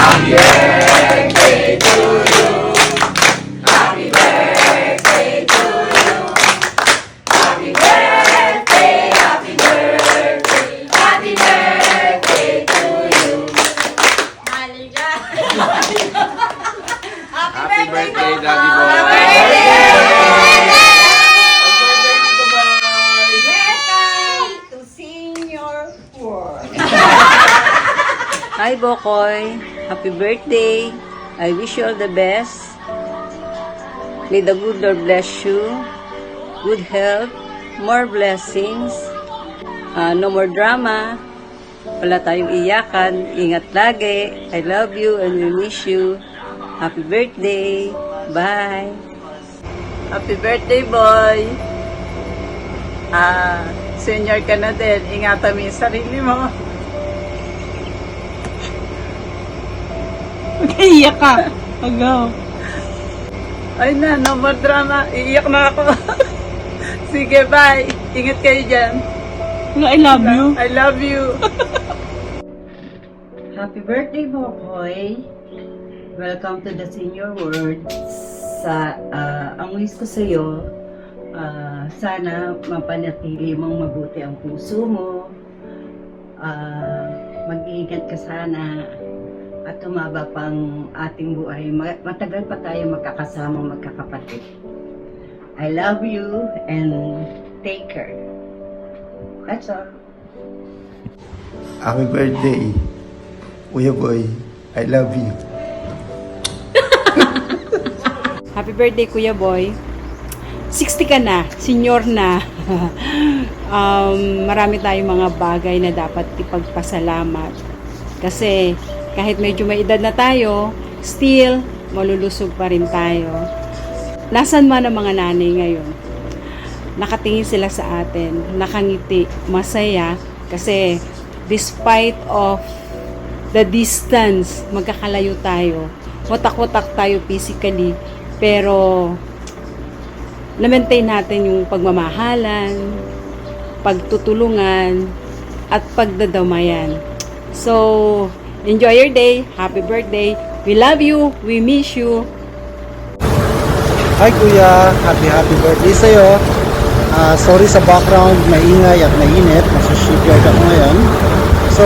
Happy birthday, Daddy Boy! Welcome to Senior World. Hi, Bokoy. Happy birthday. I wish you all the best. May the good Lord bless you. Good health. More blessings. No more drama. Wala tayong iyakan. Ingat lagi. I love you and we miss you. Happy birthday. Bye. Happy birthday, boy. Senior ka na din. Ingatan mo yung sarili mo. Iyak ka. Agaw. Ay na, no more drama. Iiyak na ako. Sige, bye. Ingat kayo dyan. I love you. I love you. Happy birthday, Bokoy! Welcome to the senior world. Ang wish ko sa iyo, sana mapanatili mong mabuti ang puso mo. Mag-iingat ka sana at tumaba pang ating buhay. Matagal pa tayo magkakasama, magkakapatid. I love you and take care. That's all. Happy birthday, Kuya Boy. I love you. Happy birthday, Kuya Boy. 60 ka na, senior na. Marami tayong mga bagay na dapat ipagpasalamat. Kasi kahit medyo may edad na tayo, still, malulusog pa rin tayo. Nasaan man ang mga nanay ngayon? Nakatingin sila sa atin, nakangiti, masaya, kasi despite of the distance, magkakalayo tayo, watak-watak tayo physically, pero na-maintain natin yung pagmamahalan, pagtutulungan, at pagdadamayan. So, enjoy your day. Happy birthday. We love you. We miss you. Hi Kuya, happy birthday sa'yo. Sorry sa background, maingay at mainit. Nasa shipyard ako ngayon. So,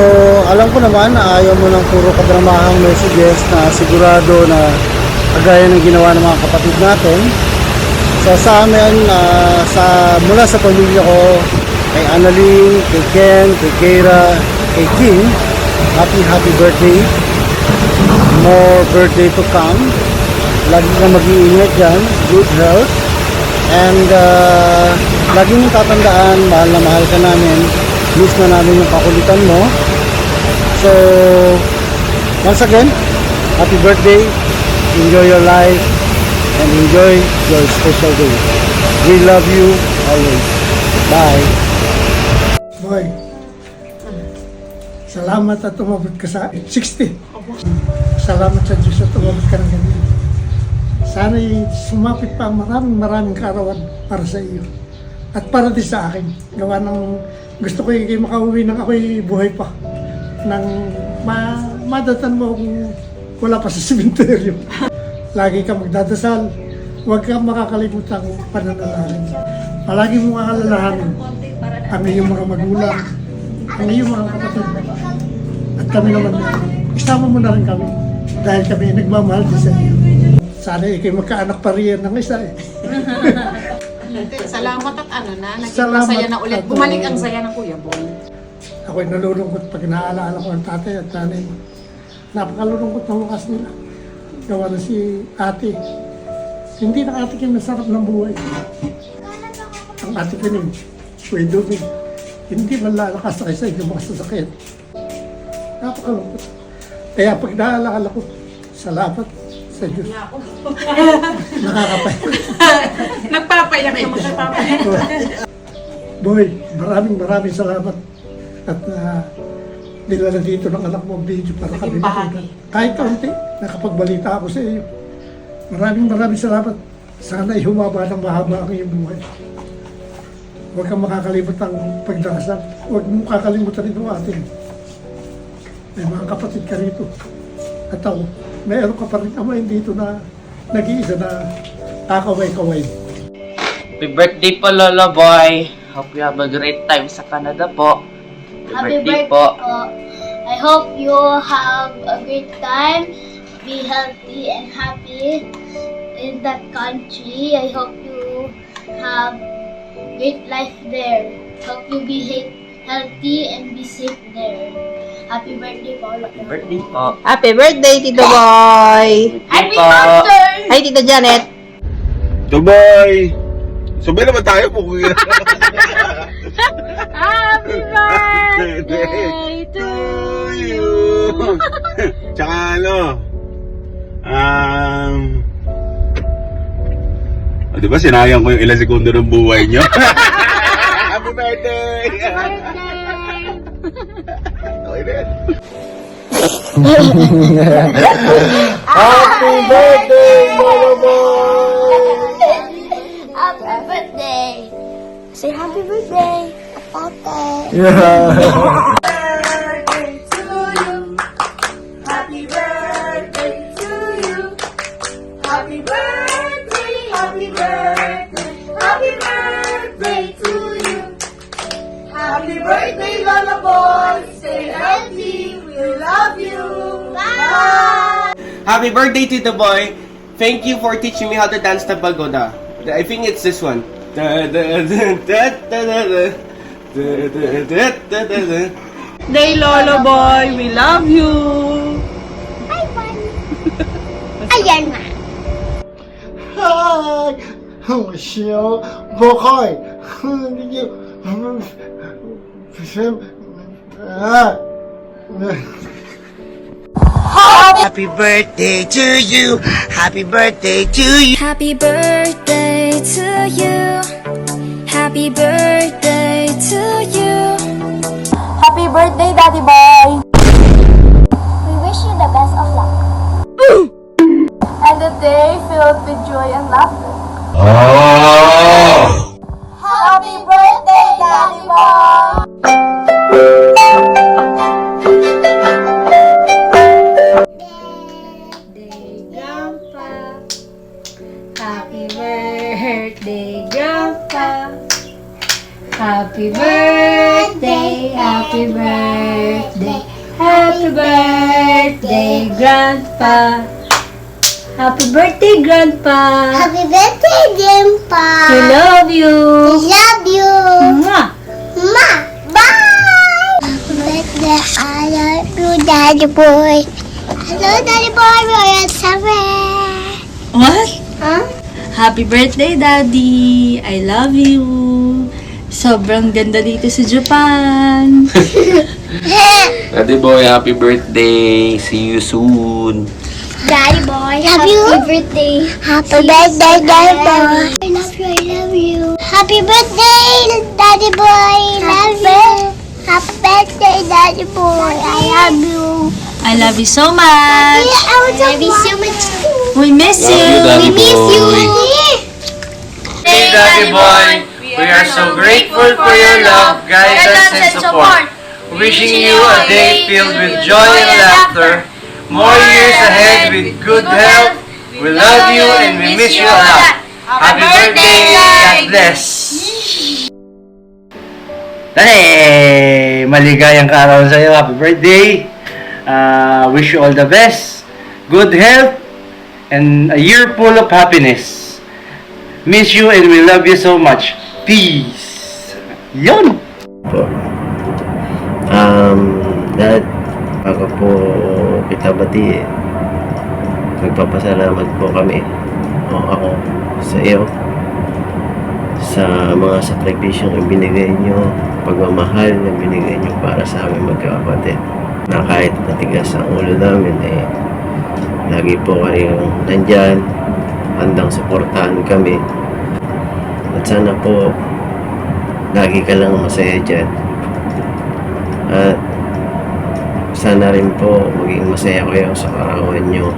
alam ko naman na ayaw mo ng puro kadramahang messages na sigurado na kagaya ng ginawa ng mga kapatid natin. So, sa amin, mula sa pamilya ko, kay Annalyn, kay Ken, kay Keira, kay Kim, happy birthday. More birthday to come. Lagi kang mag-iingat dyan, good health. And lagi mong tatandaan, mahal na mahal ka namin. Miss na namin yung kakulitan mo. So, once again, happy birthday. Enjoy your life and enjoy your special day. We love you always. Bye. Boy, salamat at umabot ka sa 60. Salamat sa Diyos at umabot ka ng ganyan. Sana'y sumapit pa maraming kaarawan para sa iyo. At para din sa akin. Gawa ng gusto ko kayo makauwi nang ako'y buhay pa. Nang madatan mo kung wala pa sa sementeryo. Lagi ka magdadasal. Huwag kang makakalimutan ang pananalangin. Palagi mo alalahanin ang iyong mga magulang, ang iyong mga kapatid. At kami naman, isama mo na rin kami. Dahil kami nagmamahal din sa iyo. Sana ikay magkaanak pa riyan ng isa eh. Salamat at naging masaya na ulit. Bumalik ang saya ng Kuya Boy. Ako'y nalulungkot pag naaalala ko ang tatay at nanay. Napakalulungkot ng wakas nila. Gawa na si ate. Hindi na ate yung nasarap ng buhay. Ang ate ko rin, Kuya Dubig, hindi man lalakas sa isa yung mga sasakyan. Napakalungkot. Kaya pag naaalala ko, salamat sa Diyos. Nakakapay. Nagpapayak ka magpapayak. Boy, maraming salamat. At nilala dito ng anak mo ang video para kami matunan. Kahit kaunti, nakapagbalita ako sa iyo. Maraming salamat. Sana ay humaba ng mahaba ang iyong buhay. Huwag kang makakalimot ang pagdarasal. Huwag mong kakalimutan rin ang atin. May mga kapatid ka rito. At meron ka pa rin amain dito na nag-iisa na kakaway-kaway. Happy birthday po, Lolo Boy. Hope you have a great time sa Canada po. Happy birthday po. I hope you have a great time. Be healthy and happy in that country. I hope you have great life there. Hope you be healthy and be safe there. Happy birthday po. Happy birthday po. Happy birthday, Tito Boy! Happy birthday! Ay, Tito Janet! Tuboy! Sabay naman tayo po, kuya. Happy birthday to you! Tsaka di ba sinayang ko yung ilang segundo ng buhay nyo? Happy birthday! Okay na yan. Happy birthday, Lolo Boy! Happy birthday! Say happy birthday, Papa! Happy birthday, Tito Boy! Thank you for teaching me how to dance the pagoda. I think it's this one. Day, Lolo Boy! We love you! Ayan na! Hi! Michelle Bokoy! Happy birthday to you. Happy birthday to you. Happy birthday to you. Happy birthday to you. Happy birthday, Daddy Boy. We wish you the best of luck. And a day filled with joy and laughter. Happy birthday, Daddy Boy. Happy birthday, Grandpa. Happy birthday, happy birthday, happy birthday, Grandpa. Happy birthday, Grandpa. Happy birthday, Grandpa. We love you. We love you. Mwah. Ma, bye. Happy birthday, I love you, Daddy Boy. Hello, Daddy Boy. We're at 7. What? Huh? Happy birthday, Daddy. I love you. Sobrang ganda dito sa Japan. Daddy Boy, happy birthday. See you soon. Daddy Boy, happy birthday. Happy birthday, Daddy Boy. I love you, I love you. Happy birthday, Daddy Boy. I love you. Happy birthday, Daddy Boy. I love you. I love you so much. I love you so much too. We miss Love you, you. Daddy We miss you. Boy. Hey, Daddy Boy! We are so grateful for your love, guidance, and support. Wishing you a day filled with joy and laughter. More years ahead with good health. We love you and we miss you a lot. Happy birthday! God bless! Hey! Maligayang araw sa iyo. Happy birthday! Wish you all the best, good health, and a year full of happiness. Miss you and we love you so much. Peace! Yun! Dad, bago po kita bati, nagpapasalamat po kami o ako sa iyo sa mga sakripisyong ibinigay nyo, pagmamahal na binigay nyo para sa aming magkakapatid, na kahit matigas ang ulo namin lagi po kayong nandyan, handang suportahan kami, at sana po lagi ka lang masaya dyan, at sana rin po maging masaya kayo sa karawan nyo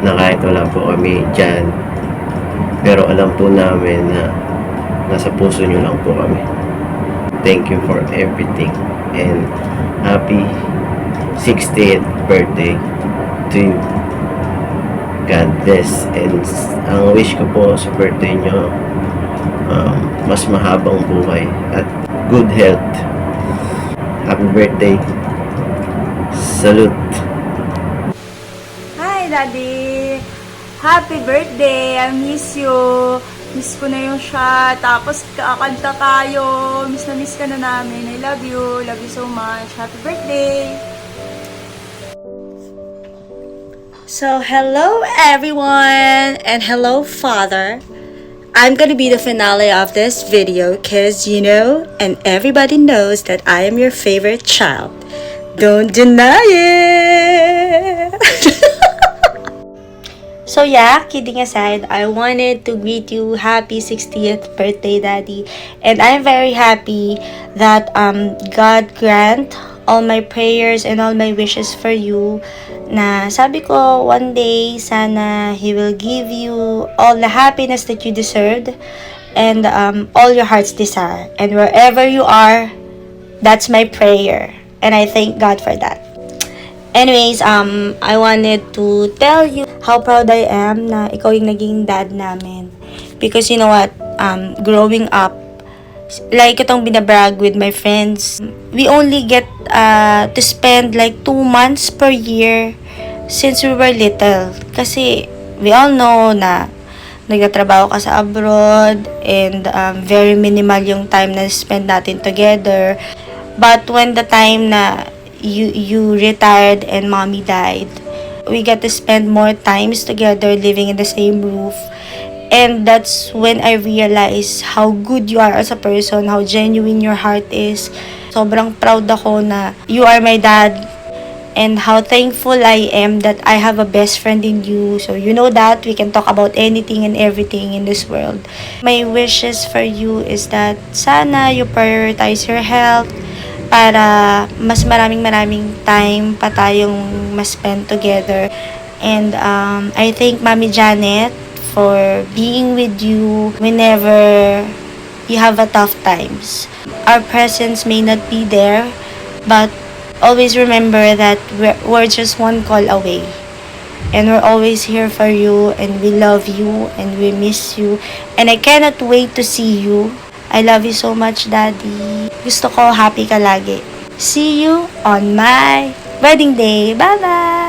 na kahit wala po kami dyan, pero alam po namin na nasa puso nyo lang po kami. Thank you for everything and happy 60th birthday to to you. God bless. And ang wish ko po sa birthday nyo, mas mahabang buhay at good health. Happy birthday. Salute. Hi, Daddy! Happy birthday! I miss you! Miss ko na yung shot. Tapos kakanta tayo. Miss na miss ka na namin. I love you. Love you so much. Happy birthday! So, hello everyone, and hello Father. I'm gonna be the finale of this video because you know, and everybody knows that I am your favorite child. Don't deny it! So yeah, kidding aside, I wanted to greet you happy 60th birthday, Daddy. And I'm very happy that God grant all my prayers and all my wishes for you. Na sabi ko, one day, sana He will give you all the happiness that you deserved and all your heart's desire. And wherever you are, that's my prayer. And I thank God for that. Anyways, I wanted to tell you how proud I am na ikaw yung naging dad namin. Because you know what, growing up, like itong binabrag with my friends, we only get to spend like 2 months per year since we were little. Kasi we all know na nagtatrabaho ka sa abroad and very minimal yung time na spend natin together. But when the time na you retired and mommy died, we get to spend more times together living in the same roof. And that's when I realized how good you are as a person, how genuine your heart is. Sobrang proud ako na you are my dad, and how thankful I am that I have a best friend in you. So you know that we can talk about anything and everything in this world. My wishes for you is that sana you prioritize your health para mas maraming time pa tayong mas-spend together. And I thank Mami Janet for being with you whenever you have a tough times. Our presence may not be there, but always remember that we're just one call away. And we're always here for you, and we love you, and we miss you. And I cannot wait to see you. I love you so much, Daddy. Gusto ko happy ka lagi. See you on my wedding day. Bye-bye!